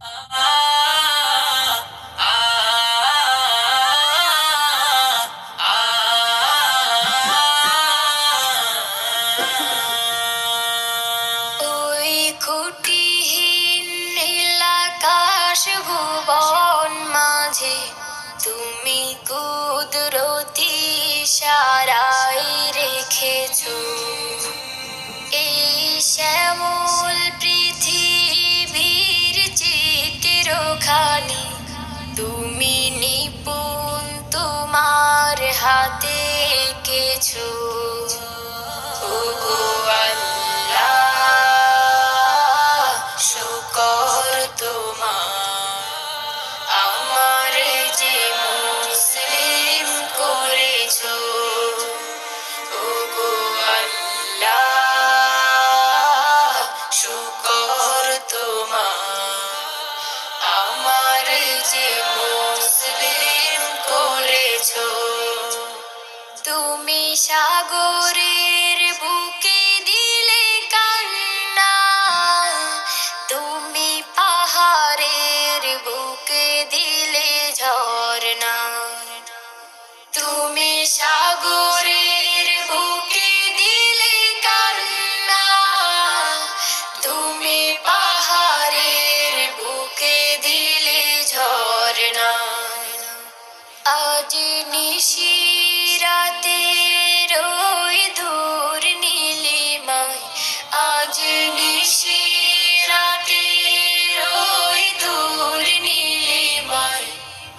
ওই খুঁটিহীন নীলাকাশ ভুবন মাঝে তুমি কুদরতি ইশারায় রেখেছো এই শ্যামল পৃথিবীর চিত্রখানি। তুমি নিপুণ তোমার হাতে এঁকেছো। ওগো আল্লাহ, শুকর তোমার, আমারে যে মুসলিম করেছো। ওগো আল্লাহ, শুকর তোমার, আমারে যে মুসলিম করেছো। তুমি সাগরের বুকে দিলে কান্না, তুমি পাহাড়ের বুকে দিলে ঝরনা। তুমি সাগরের বুকে দিলে কান্না, তুমি পাহাড়ের বুকে দিলে ঝরনা। আজ নিশিরাতে ওই দূর নীলিমায়, আজ নিশিরাতে ওই দূর নীলিমায়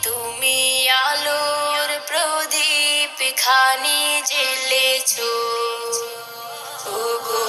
তুমি আলোর প্রদীপ খানি জ্বেলেছো। ওগো